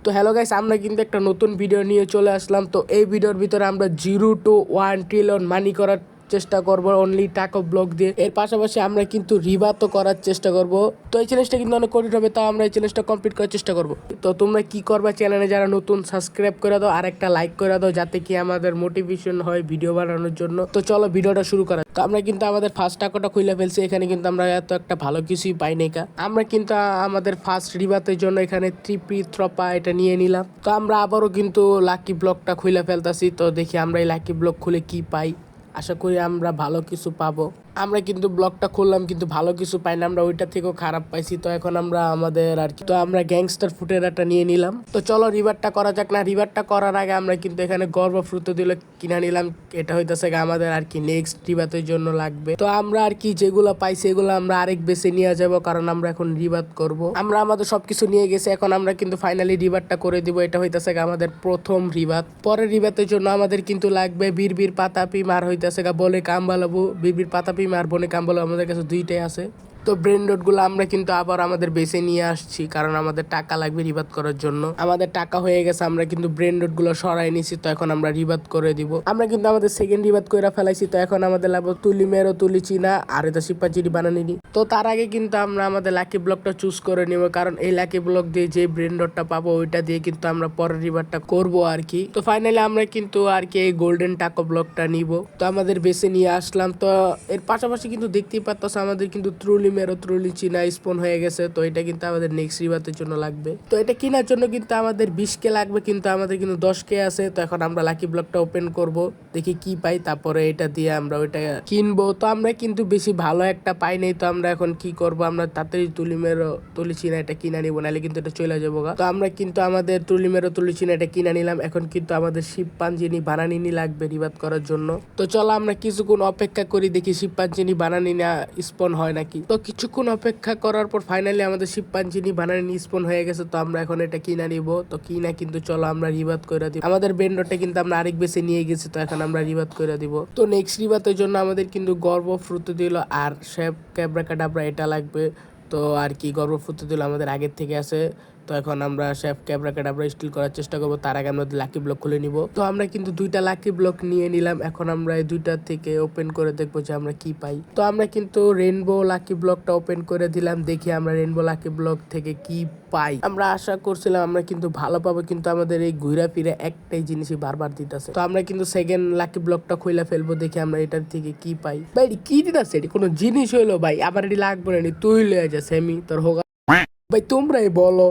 তো hello guys, আমরা কিন্তু একটা নতুন ভিডিও নিয়ে চলে আসলাম। তো এই ভিডিওর ভিতরে আমরা 0 to 1 ট্রিলিয়ন মানি করার চেষ্টা করব অনলি টাকা ব্লক দিয়ে। এর পাশাপাশি আমরা কিন্তু রিবাতও করার চেষ্টা করব। তো এই চ্যালেঞ্জটা কিন্তু অনেক কঠিন হবে, তাও আমরা এই চ্যালেঞ্জটা কমপ্লিট করার চেষ্টা করব। তো তোমরা কি করবা, চ্যানেলে যারা নতুন সাবস্ক্রাইব করে দাও আর একটা লাইক করে দাও, যাতে কি আমাদের মোটিভেশন হয় ভিডিও বানানোর জন্য। তো চলো ভিডিওটা শুরু করা। তো আমরা কিন্তু আমাদের ফার্স্ট টাকাটা খুলে ফেলছি। এখানে কিন্তু আমরা এত একটা ভালো কিছুই পাই নাই। আমরা কিন্তু আমাদের ফার্স্ট রিবাতের জন্য এখানে ত্রিপি থ্রপা এটা নিয়ে নিলাম। তো আমরা আবারও কিন্তু লাকি ব্লকটা খুলে ফেলতাছি। তো দেখি আমরা এই লাকি ব্লক খুলে কি পাই। আশা করি আমরা ভালো কিছু পাবো। আমরা কিন্তু ব্লকটা খুললাম কিন্তু ভালো কিছু পাই না, আমরা ওইটা থেকেও খারাপ পাইছি। তো এখন আমরা আমাদের আর কি, তো আমরা গ্যাংস্টার ফুটের একটা নিয়ে নিলাম। তো চলো রিভারটা করা যাক। না, রিভারটা করার আগে আমরা কিন্তু এখানে গর্ব ফ্রুত দিলে কিনা নিলাম। এটা হইতেছে আমাদের আর কি নেক্সট রিভাতের জন্য লাগবে। তো আমরা আর কি যেগুলো পাইছি এগুলো আমরা আরেক বেসে নিয়ে যাব, কারণ আমরা এখন রিভাত করব। আমরা আমাদের সবকিছু নিয়ে গেছি, এখন আমরা কিন্তু ফাইনালি রিভারটা করে দিব। এটা হইতেছে আমাদের প্রথম রিভাত। পরের রিভাতের জন্য আমাদের কিন্তু লাগবে বীর পাতাপি মার হইতেছে বলে কাম্বালাবু। বীর পাতাপি আর বনে কাম্বল আমাদের কাছে দুইটাই আছে। তো ব্রেন ডটগুলো আমরা কিন্তু আবার আমাদের বেসে নিয়ে আসছি, কারণ আমাদের টাকা লাগবে রিবাত করার জন্য। আমাদের টাকা হয়ে গেছে, আমরা কিন্তু ব্রেন ডটগুলো সরাই নিছি। তো এখন আমরা রিবাত করে দিব। আমরা কিন্তু আমাদের সেকেন্ড রিবাত করে ফেলাইছি। তো এখন আমাদের লাগবে তুলি মেরো তুলি চিনা আর এটা সিপাচিরি বানানি। তো তার আগে কিন্তু আমরা আমাদের লাকি ব্লকটা চুজ করে নিব, কারণ এই লাকি ব্লক দিয়ে যে ব্রেন ডটটা পাবো ওইটা দিয়ে কিন্তু আমরা পরের রিবারটা করবো আর কি। তো ফাইনালি আমরা কিন্তু আর কি এই গোল্ডেন টাকা ব্লকটা নিব। তো আমাদের বেসে নিয়ে আসলাম। তো এর পাশাপাশি কিন্তু দেখতেই পাচ্ছ আমাদের কিন্তু ত্রুলি মেরো ত্রুলি চিনা স্পন হয়ে গেছে। তো এটা কিন্তু আমাদের নেক্সট রিবাতের জন্য লাগবে। তো এটা কেনার জন্য কিন্তু আমাদের 20K লাগবে, কিন্তু আমাদের কিন্তু 10K আছে। তো এখন আমরা লাকি ব্লকটা ওপেন করব, দেখি কি পাই, তারপরে এটা দিয়ে আমরা ওইটা কিনবো। তো আমরা কিন্তু বেশি ভালো একটা পাই নাই। তো আমরা এখন কি করব, আমরা তাড়াতাড়ি তুলি মেরো তুলি চিনা এটা কিনা নিবো, নাহলে কিন্তু এটা চলে যাবো। তো আমরা কিন্তু আমাদের তুলি মেরো তুলি চিনা এটা কিনা নিলাম। এখন কিন্তু আমাদের শিবপাঞ্জিনি বানানিনি লাগবে রিবাত করার জন্য। তো চলো আমরা কিছুক্ষণ অপেক্ষা করি, দেখি শিবপাঞ্জিনি বানানি না স্পন হয় নাকি। তো কিছুক্ষণ অপেক্ষা করার পর ফাইনালি আমাদের শিবপাঞ্জিনি বানানি স্পন হয়ে গেছে। তো আমরা এখন এটা কিনা নিব। তো কিনা কিন্তু চলো আমরা রিবাত করে দিব। আমাদের বেন্ডটা কিন্তু আমরা আরেক বেশি নিয়ে গেছি। তো এখন আমরা রিবাত করে দিব। তো নেক্সট রিবাতের জন্য আমাদের কিন্তু গর্ব ফ্রুত দিল আর শেপ ক্যাব্রাকাডাবরা এটা লাগবে। তো আর কি গর্ব ফ্রুত দিল আমাদের আগের থেকে আছে। তো এখন আমরা শেফ ক্যাব্রাকাডাবরা স্টিল করার চেষ্টা করবো, তার আগে আমরা লাকি ব্লক খুলে নিব। তো আমরা কিন্তু দুইটা লাকি ব্লক নিয়ে নিলাম। এখন আমরা এই দুইটা থেকে ওপেন করে দেখবো যে আমরা কি পাই। তো আমরা কিন্তু রেনবো লাকি ব্লকটা ওপেন করে দিলাম, দেখি আমরা রেনবো লাকি ব্লক থেকে কি পাই। আমরা আশা করছিলাম আমরা কিন্তু ভালো পাবো, কিন্তু আমাদের এই ঘুরা ফিরে একটাই জিনিসই বারবার দিতেছে। তো আমরা কিন্তু সেকেন্ড লাকি ব্লকটা খুলে ফেলবো, দেখি আমরা এটার থেকে কি পাই। ভাই কি দিতেছে, এটি কোনো জিনিস হইলো ভাই? আমার এটি লাগবে না, তুই লয়ে যা সেমি তোর হোক ভাই। তোমরাই বলো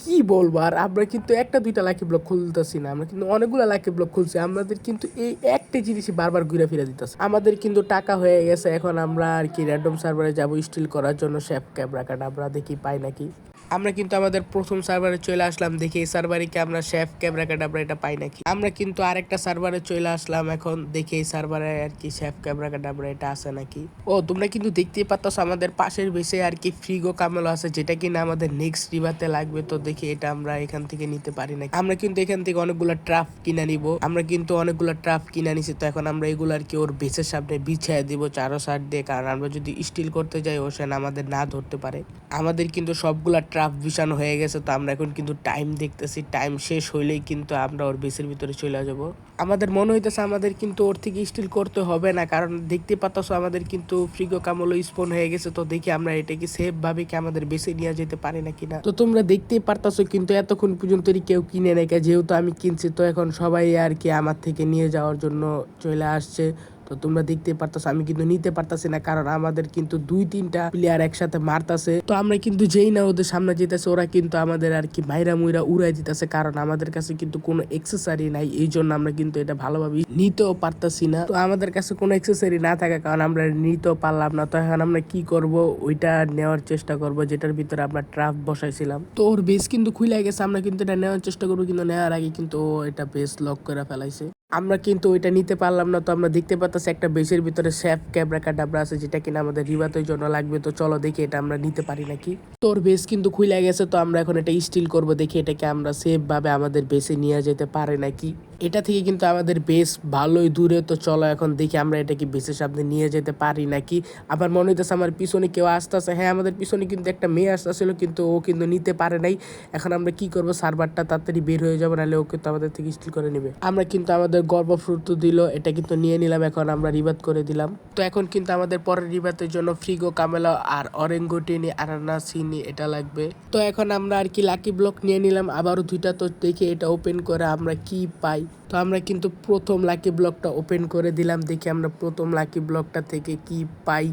কি বলবো। আর আমরা কিন্তু একটা দুইটা লাকি ব্লক খুলতেছি না, আমরা কিন্তু অনেকগুলো লাকি ব্লক খুলছি। আমাদের কিন্তু এই একটা জিনিসই বারবার ঘুরে ফিরে দিতেছে। আমাদের কিন্তু টাকা হয়ে গেছে। এখন আমরা আর কি র্যান্ডম সার্ভারে যাবো স্টিল করার জন্য শেফ ক্যাব্রাকাডাবরা, দেখি পাই নাকি। আমরা কিন্তু আমাদের প্রথম সার্ভারে চলে আসলাম, দেখি এই সার্ভারে কি আমরা শেফ ক্যাব্রাকাডাবরা এটা পাই নাকি। আমরা কিন্তু আরেকটা সার্ভারে চলে আসলাম, এখন দেখি এই সার্ভারে আর কি শেফ ক্যাব্রাকাডাবরা এটা আছে নাকি। ও তোমরা কিন্তু দেখতেই পাচ্ছ আমাদের পাশের বেসে আর কি ফ্রিগো কামেলো আছে, যেটা কিনা আমাদের নেক্সট রিবাতে লাগবে। তো দেখি এটা আমরা এখান থেকে নিতে পারি নাকি। আমরা কিন্তু এখান থেকে অনেকগুলো ট্রাফ কিনা নিব। আমরা কিন্তু অনেকগুলো ট্রাফ কিনা নিছি। তো এখন আমরা এগুলো আর কি ওর বেসের সামনে বিছিয়ে দিব চারো সাইড দিয়ে, কারণ আমরা যদি স্টিল করতে যাই ও সেন আমাদের না ধরতে পারে। আমাদের কিন্তু সবগুলা ট্রাফ বিছানো হয়ে গেছে। তো আমরা এখন কিন্তু টাইম দেখতেছি, টাইম শেষ হইলেই কিন্তু আমরা ওর বেসের ভিতরে চলে যাব। আমাদের মনে হইতেছে আমাদের কিন্তু ওর থেকে স্টিল করতে হবে না, কারণ দেখতে পাচ্ছ আমাদের কিন্তু ফ্রিগো কামলো স্পন হয়ে গেছে। তো দেখি আমরা এটাকে সেফ ভাবে কি আমাদের বেসে নিয়ে যেতে পারি নাকি না। তো তোমরা দেখতেই পারতাছো কিন্তু এতক্ষণ পর্যন্ত কেউ কিনে নাই, যেহেতু আমি কিনছি। তো এখন সবাই আর কি আমার থেকে নিয়ে যাওয়ার জন্য চলে আসছে। তো তোমরা দেখতে পারতাছো আমি কিন্তু নিতে পারতাছি না, কারণ আমাদের কিন্তু 2-3টা প্লেয়ার একসাথে মারতাছে। তো আমরা কিন্তু যেই না ওদের সামনে যেতেছে, ওরা কিন্তু আমাদের আর কি মাইরা মুইরা উড়াই দিতেছে, কারণ আমাদের কাছে কিন্তু কোনো এক্সেসরি নাই। এই জন্য আমরা কিন্তু এটা ভালোভাবে নিতেও পারতাছি না। তো আমাদের কাছে কোনো এক্সেসরি না থাকার কারণে আমরা নিতেও পারলাম না। তো এখন আমরা কি করব, ওইটা নেওয়ার চেষ্টা করব যেটার ভিতরে আমরা ট্রাফ বসাইছিলাম। তো ওর বেস কিন্তু খুলে গেছে, আমরা কিন্তু এটা নেওয়ার চেষ্টা করবো, কিন্তু নেওয়ার আগে কিন্তু এটা বেস লক করে ফেলাইছে। আমরা কিন্তু ওইটা নিতে পারলাম না। তো আমরা দেখতে পাচ্ছি একটা বেসের ভিতরে শেফ ক্যাব্রাকাডাবরা আছে, যেটা কিনা আমাদের রিবাতের জন্য লাগবে। তো চলো দেখি এটা আমরা নিতে পারি নাকি। তোর বেস কিন্তু খুলে গেছে। তো আমরা এখন এটা স্টিল করব, দেখি এটাকে আমরা সেফ ভাবে আমাদের বেসে নিয়ে যেতে পারে নাকি। এটা থেকে কিন্তু আমাদের বেশ ভালোই দূরে। তো চলো এখন দেখি আমরা এটা কি বেসের সামনে নিয়ে যেতে পারি নাকি। আবার মনে হইতেছে আমার পিছনে কেউ আসতেছে। হ্যাঁ, আমাদের পিছনে কিন্তু একটা মেয়ে আসতেছিল, কিন্তু ও কিন্তু নিতে পারে নাই। এখন আমরা কি করব, সার্ভারটা তাড়াতাড়ি বের হয়ে যাবো, নাহলে ও কিন্তু আমাদের থেকে স্টিল করে নেবে। আমরা কিন্তু আমাদের গর্ব ফ্রুট দিল, এটা কিন্তু নিয়ে নিলাম। এখন আমরা রিবাত করে দিলাম। তো এখন কিন্তু আমাদের পরের রিবাতের জন্য ফ্রিগো, কামেলা আর অরেঙ্গুটিনি আনানাসিনি এটা লাগবে। তো এখন আমরা আর কি লাকি ব্লক নিয়ে নিলাম আবারও 2টা। তো দেখি এটা ওপেন করে আমরা কি পাই। তো আমরা কিন্তু প্রথম লাকি ব্লকটা ওপেন করে দিলাম, দেখি আমরা প্রথম লাকি ব্লকটা থেকে কি পাই।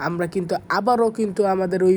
আমরা কিন্তু আবারও কিন্তু আমাদের ওই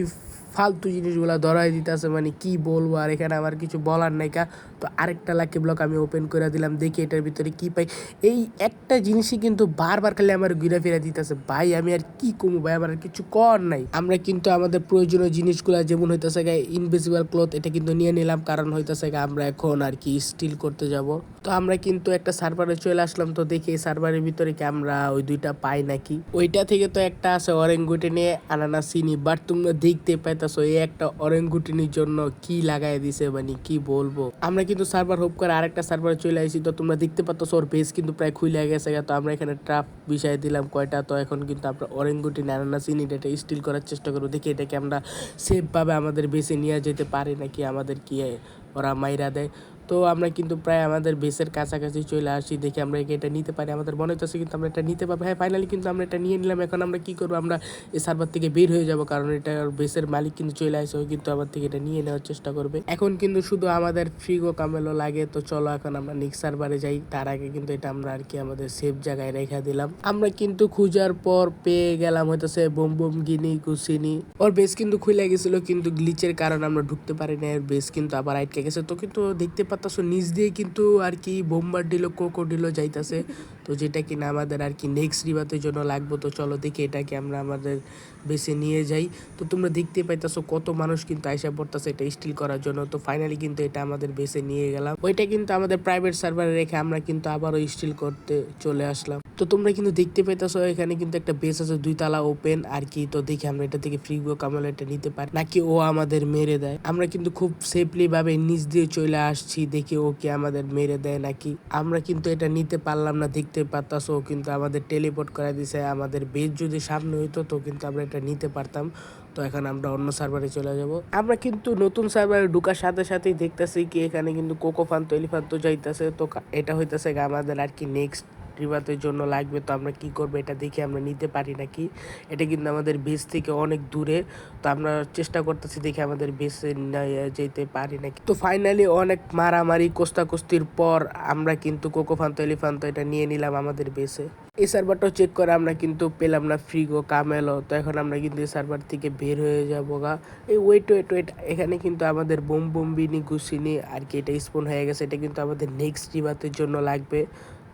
ফালতু জিনিসগুলো ধরাই দিতেছে, মানে কি বলবো, আর এখানে আমার কিছু বলার নাই কা। তো আরেকটা লাকি ব্লক আমি ওপেন করে দিলাম, দেখি এটার ভিতরে কি পাই। এই একটা জিনিসই কিন্তু বারবার খালি আমার ঘুরে ফিরে দিতেছে। ভাই আমি আর কি কমু ভাই, আমার আর কিছু কর নাই। আমরা কিন্তু আমাদের প্রয়োজনীয় জিনিসগুলো যেমন হইতেছে গা ইনভিজিবল ক্লথ, এটা কিন্তু নিয়ে নিলাম, কারণ হইতেছে গা আমরা এখন আর কি স্টিল করতে যাব। তো আমরা কিন্তু একটা সার্ভারে চলে আসলাম। তো দেখি এই সার্ভারের ভিতরে কি আমরা ওই 2টা পাই নাকি। ওইটা থেকে তো একটা আছে অরেঙ্গুটিনি আনানাসিনি, বাট তোমরা দেখতে পাইতেছো এই একটা অরেঙ্গুটিনির জন্য কি লাগাই দিছে, মানে কি বলবো। আমরা কিন্তু সার্ভার হোপ করে আরেকটা সার্ভারে চলে আসি। তো তোমরা দেখতে পাচ্ছ ওর বেস কিন্তু প্রায় খুলে গেছে। তো আমরা এখানে ট্রাপ বিষয় দিলাম কয়টা। তো এখন কিন্তু আমরা অরেঙ্গুটিনি আনানাসিনি এটা স্টিল করার চেষ্টা করবো, দেখি এটাকে আমরা সেফভাবে আমাদের বেসে নিয়ে যেতে পারি নাকি, আমাদের কি ওরা মাইরা দেয়। তো আমরা কিন্তু প্রায় আমাদের বেসের কাছাকাছি চলে আসি, দেখি আমরা এটা নিতে পারি। আমাদের মনে হচ্ছে কিন্তু আমরা এটা নিতে পারবো। হ্যাঁ, ফাইনালি কিন্তু আমরা এটা নিয়ে নিলাম। এখন আমরা কি করবো, আমরা এই সার্ভার থেকে বের হয়ে যাব, কারণ এটা বেসের মালিক কিন্তু চলে আসে, কিন্তু আমার থেকে এটা নিয়ে নেওয়ার চেষ্টা করবে। এখন কিন্তু শুধু আমাদের ফ্রিগো কামেলো লাগে। তো চলো এখন আমরা নেক্সট সার্ভারে যাই। তার আগে কিন্তু এটা আমরা আর কি আমাদের সেফ জায়গায় রেখে দিলাম। আমরা কিন্তু খোঁজার পর পেয়ে গেলাম হইতেছে বোম বোম গিনি গুসিনি। ওর বেস কিন্তু খুলে গেছিল, কিন্তু গ্লিচের কারণে আমরা ঢুকতে পারি না। এর বেস কিন্তু আবার আটকে গেছে। তো কিন্তু দেখতে পাচ্ছ নিচ দিয়ে কিন্তু আর কি বোম্বার্ডিলো ক্রোকোডিলো যাইতাছে। তো যেটা কিনা আমাদের আর কি নেক্সট রিবাতের জন্য লাগবে। তো চলো দেখি এটাকে আমরা আমাদের বেসে নিয়ে যাই। তো তোমরা দেখতে পাইতেছো কত মানুষ কিন্তু আইসা পড়তেছে এটা স্টিল করার জন্য। তো ফাইনালি কিন্তু এটা আমাদের বেসে নিয়ে গেলাম। ওইটা কিন্তু আমাদের প্রাইভেট সার্ভারে রেখে আমরা কিন্তু আবারও স্টিল করতে চলে আসলাম। তো তোমরা কিন্তু দেখতে পাইতেছো এখানে কিন্তু একটা বেস আছে 2 তালা ওপেন আর কি। তো দেখি আমরা এটা থেকে ফ্রিগো কামেলা এটা নিতে পারি নাকি ও আমাদের মেরে দেয়। আমরা কিন্তু খুব সেফলি ভাবে নিচ দিয়ে চলে আসছি, দেখি ও কি আমাদের মেরে দেয় নাকি। আমরা কিন্তু এটা নিতে পারলাম না, দেখতে পারতাছো ও কিন্তু আমাদের টেলিপোর্ট করে দিছে। আমাদের বেস যদি সামনে হইতো তো কিন্তু আমরা এটা নিতে পারতাম। তো এখন আমরা অন্য সার্ভারে চলে যাব। আমরা কিন্তু নতুন সার্ভারে ঢুকার সাথে সাথেই দেখতেছি কি এখানে কিন্তু কোকোফান্ত এলিফান্ত যাইতেছে। তো এটা হইতেছে আমাদের আর কি নেক্সট রিবাতের জন্য লাগবে। তো আমরা কি করবো এটা দেখে আমরা নিতে পারি নাকি। এটা কিন্তু আমাদের বেস থেকে অনেক দূরে। তো আমরা চেষ্টা করতেছি দেখি আমাদের বেসে যেতে পারি নাকি। তো ফাইনালি অনেক মারামারি কোস্তাকুস্তির পর আমরা কিন্তু কোকোফান্ত এলিফান্ত এটা নিয়ে নিলাম আমাদের বেসে। এই সার্ভারটাও চেক করে আমরা কিন্তু পেলাম না ফ্রিগো কামেলো। তো এখন আমরা কিন্তু এই সার্ভার থেকে বের হয়ে যাবো গা। এই ওয়েট ওয়েট ওয়েট, এখানে কিন্তু আমাদের বোম বোম্বিনি গুসিনি আর কি এটা স্পন হয়ে গেছে। এটা কিন্তু আমাদের নেক্সট রিবাতের জন্য লাগবে।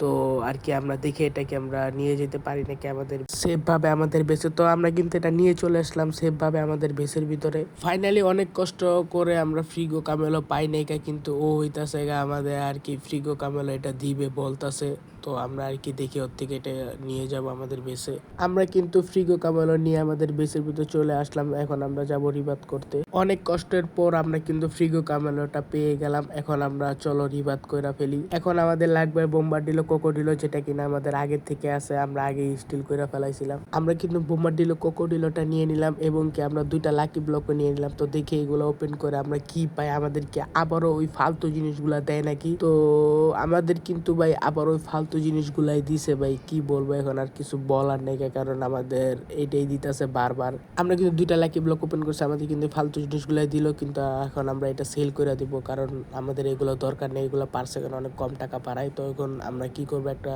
তো আর কি আমরা দেখে এটাকে আমরা নিয়ে যেতে পারি নাকি আমাদের সেফভাবে আমাদের বেসে। তো আমরা কিন্তু এটা নিয়ে চলে আসলাম সেফভাবে আমাদের বেসের ভিতরে। ফাইনালি অনেক কষ্ট করে আমরা ফ্রিগো কামেলো পাই নাই, কিন্তু ও হইতাছে আমাদের আর কি ফ্রিগো কামেলো এটা দিবে বলতাছে। তো আমরা আর কি দেখি ওর থেকে এটা নিয়ে যাব আমাদের বেসে। আমরা কিন্তু ফ্রিগো কামেলো নিয়ে আমাদের বেসের ভিতরে চলে আসলাম। এখন আমরা যাব রিবাত করতে। অনেক কষ্টের পর আমরা কিন্তু ফ্রিগো কামেলোটা পেয়ে গেলাম। এখন আমরা চলো রিবাত কইরা ফেলি। এখন আমাদের লাগবে বোম্বার্ডিলো ক্রোকোডিলো, যেটা কিনা আমাদের আগের থেকে আছে, আমরা আগে স্টিল কইরা ফেলাইছিলাম। আমরা কিন্তু বোম্বার্ডিলো ক্রোকোডিলোটা নিয়ে নিলাম এবং কি আমরা 2টা লাকি ব্লকও নিয়ে নিলাম। তো দেখি এগুলো ওপেন করে আমরা কি পাই, আমাদেরকে আবারও ওই ফালতু জিনিসগুলা দেয় নাকি। তো আমাদের কিন্তু ভাই আবার ওই ফালতু জিনিসগুলাই দিছে ভাই, কি বলবো এখন আর কিছু বলার নেই, কারণ আমাদের এইটাই দিতেছে বারবার। আমরা কিন্তু 2টা লাকি ব্লক ওপেন করছি, আমাদের কিন্তু ফালতু জিনিসগুলাই দিল, কিন্তু এখন আমরা এটা সেল করে দিব, কারণ আমাদের এগুলো দরকার নেই। এগুলো পার সেকেন্ড অনেক কম টাকা পাড়ায়। তো এখন আমরা কি করবো, একটা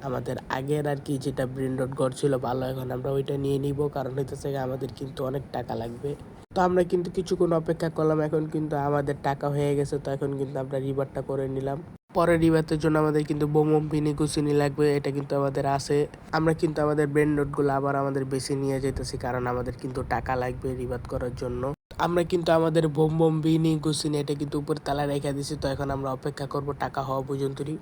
আমাদের আগের আর কি যেটা ব্রেন্ডড গড় ছিল ভালো, এখন আমরা ওইটা নিয়ে নিব, কারণ হইতেছে আমাদের কিন্তু অনেক টাকা লাগবে। তো আমরা কিন্তু কিছুক্ষণ অপেক্ষা করলাম, এখন কিন্তু আমাদের টাকা হয়ে গেছে। তো এখন কিন্তু আমরা রিবারটা করে নিলাম। পরের রিবাতের জন্য আমাদের কিন্তু বোম পিনি কুচিনি লাগবে, এটা কিন্তু আমাদের আছে। আমরা কিন্তু আমাদের ব্রেন নোটগুলো আবার আমাদের বেশি নিয়ে যেতেছি, কারণ আমাদের কিন্তু টাকা লাগবে রিবাত করার জন্য। আমরা কিন্তু আমাদের বোম বিনি গুছিনি এটা কিন্তু উপর তালা রেখে দিছি। তো এখন আমরা অপেক্ষা করব টাকা হওয়া পর্যন্তই।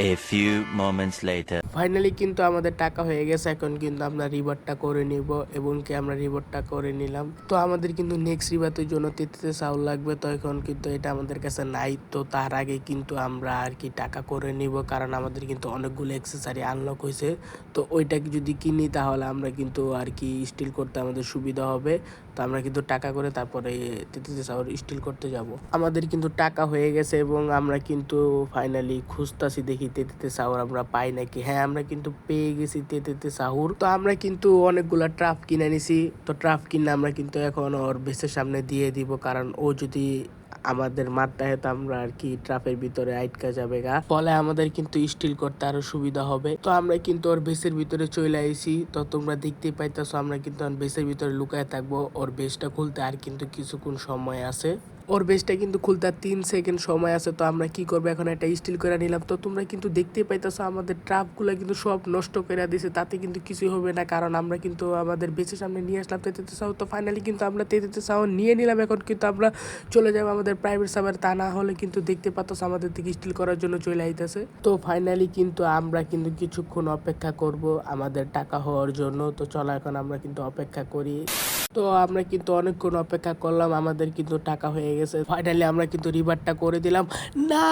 A few moments later. Finally কিন্তু আমাদের টাকা হয়ে গেছে। এখন কিন্তু আমরা রিওয়ার্ডটা করে নিব এবং কি আমরা রিওয়ার্ডটা করে নিলাম। তো আমাদের কিন্তু নেক্সট রিওয়ার্ডের জন্য 33 চাউল লাগবে। তো এখন কিন্তু এটা আমাদের কাছে নাই। তো তার আগে কিন্তু আমরা আর কি টাকা করে নিব, কারণ আমাদের কিন্তু অনেকগুলো অ্যাক্সেসরি আনলক হয়েছে। তো ওইটাকে যদি কিনি তাহলে আমরা কিন্তু আর কি স্টিল করতে আমাদের সুবিধা হবে। তো আমরা কিন্তু টাকা করে তারপরে 33 চাউল স্টিল করতে যাব। আমাদের কিন্তু টাকা হয়ে গেছে এবং আমরা কিন্তু ফাইনালি খুঁজতাছি, দেখি 33 চাউল আমরা পাই নাকি। হ্যাঁ, আমরা কিন্তু পেয়ে গেছি 33 চাউল। তো আমরা কিন্তু অনেকগুলা ট্রাফ কিনে নিছি। তো ট্রাফ কিনে আমরা কিন্তু এখন ওর বেসের সামনে দিয়ে দিব, কারণ ও যদি আমাদের মারতে হয় তো আমরা আর কি ট্রাফের ভিতরে আটকা যাবে গা, ফলে আমাদের কিন্তু স্টিল করতে আরো সুবিধা হবে। তো আমরা কিন্তু ওর বেসের ভিতরে চলে আইছি। তো তোমরা দেখতেই পাইতেছো আমরা কিন্তু বেসের ভিতরে লুকায় থাকবো। ওর বেসটা খুলতে আর কিন্তু কিছুক্ষণ সময় আছে। ওর বেসটা কিন্তু খুলতে 3 সেকেন্ড সময় আছে। তো আমরা কি করবো, এখন একটা স্টিল করে নিলাম। তো তোমরা কিন্তু দেখতেই পাইতেছো আমাদের ট্রাপগুলো কিন্তু সব নষ্ট করে দিয়েছে, তাতে কিন্তু কিছুই হবে না, কারণ আমরা কিন্তু আমাদের বেসের সামনে নিয়ে আসলাম 33 চাও। তো ফাইনালি কিন্তু আমরা 33 চাও নিয়ে নিলাম। এখন কিন্তু আমরা চলে যাবো আমাদের প্রাইভেট সার্ভার, তা না হলে কিন্তু দেখতে পাচ্ছ আমাদের থেকে স্টিল করার জন্য চলে আইতেছে। তো ফাইনালি কিন্তু আমরা কিন্তু কিছুক্ষণ অপেক্ষা করব আমাদের টাকা হওয়ার জন্য। তো চলো এখন আমরা কিন্তু অপেক্ষা করি। তো আমরা কিন্তু অনেকক্ষণ অপেক্ষা করলাম, আমাদের কিন্তু টাকা হয়ে গেছে। ফাইনালি আমরা কিন্তু রিভারটা করে দিলাম। না,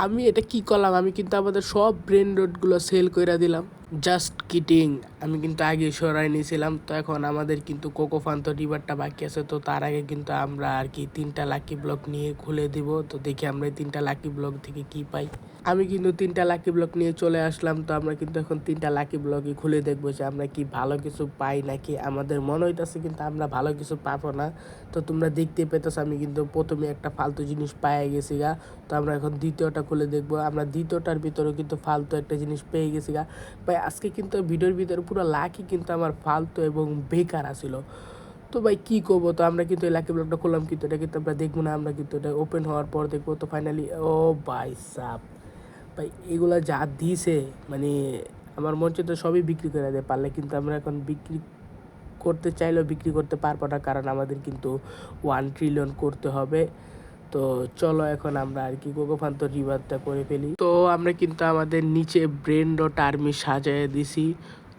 আমি এটা কি করলাম, আমি কিন্তু আমাদের সব ব্রেন রোডগুলো সেল করে দিলাম। জাস্ট কিটিং, আমি কিন্তু আগে সরাই নিয়েছিলাম। তো এখন আমাদের কিন্তু কোকোফান তো রিভারটা বাকি আছে। তো তার আগে কিন্তু আমরা আর কি 3টা লাকি ব্লক নিয়ে খুলে দিব। তো দেখি আমরা 3টা লাকি ব্লক থেকে কি পাই। আমি কিন্তু 3টা লাকি ব্লক নিয়ে চলে আসলাম। তো আমরা কিন্তু এখন 3টা লাকি ব্লকই খুলে দেখবো যে আমরা কি ভালো কিছু পাই নাকি। আমাদের মনে হইতেছে কিন্তু আমরা ভালো কিছু পাবো না। তো তোমরা দেখতে পেতেছো আমি কিন্তু প্রথমে একটা ফালতু জিনিস পেয়ে গেছি গা। তো আমরা এখন দ্বিতীয়টা খুলে দেখবো। আমরা দ্বিতীয়টার ভিতরে কিন্তু ফালতু একটা জিনিস পেয়ে গেছি গা। ভাই আজকে কিন্তু ভিডিওর ভিতরে পুরো লাকি কিন্তু আমার ফালতু এবং বেকার আসিল। তো ভাই কি করবো, তো আমরা কিন্তু এই লাকি ব্লকটা খুললাম, কিন্তু এটা কিন্তু আমরা দেখবো না, আমরা কিন্তু এটা ওপেন হওয়ার পর দেখবো। তো ফাইনালি ও ভাই সাপ, ভাই এগুলা যা দিছে মানে আমার মন চাইতো সবই বিক্রি করে দেয় পারলে, কিন্তু আমরা এখন বিক্রি করতে চাইলেও বিক্রি করতে পারবো না, কারণ আমাদের কিন্তু 1 ট্রিলিয়ন করতে হবে। তো চলো এখন আমরা আর কি কোকোফান্ত রিভারটা করে ফেলি। তো আমরা কিন্তু আমাদের নিচে ব্রেন ডট আর্মি সাজায় দিছি।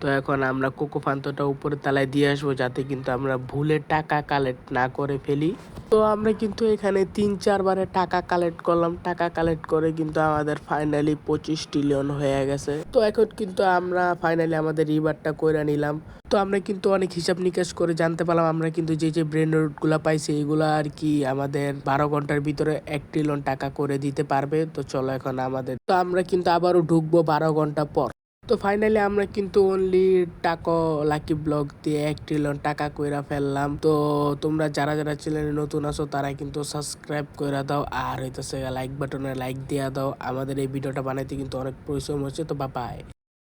তো এখন আমরা কোকোফান্তটা উপরের তলায় দিয়ে আসবো, যাতে কিন্তু আমরা ভুলে টাকা কালেক্ট না করে ফেলি। তো আমরা কিন্তু এখানে 3-4 বারে টাকা কালেক্ট করলাম। টাকা কালেক্ট করে কিন্তু আমাদের ফাইনালি 25 ট্রিলিয়ন হয়ে গেছে। তো এখন কিন্তু আমরা ফাইনালি আমাদের রিভারটা করে নিলাম। তো আমরা কিন্তু অনেক হিসাব নিকাশ করে জানতে পারলাম আমরা কিন্তু যে ব্রেন রোডগুলো পাইছি এগুলো আর কি আমাদের 12 ঘন্টার ভিতরে 1 ট্রিলিয়ন টাকা করে দিতে পারবে। তো চলো এখন আমাদের, তো আমরা কিন্তু আবারও ঢুকবো 12 ঘন্টা পর। তো ফাইনালি আমরা কিন্তু অনলি টাকা লাকি ব্লক দিয়ে 1 ট্রিলিয়ন টাকা কইরা ফেললাম। তো তোমরা যারা যারা চ্যানেলে নতুন আছো তারা কিন্তু সাবস্ক্রাইব কইরা দাও, আর হইতেছে লাইক বাটনে লাইক দিয়া দাও। আমাদের এই ভিডিওটা বানাইতে কিন্তু অনেক পরিশ্রম হচ্ছে। তো বাই।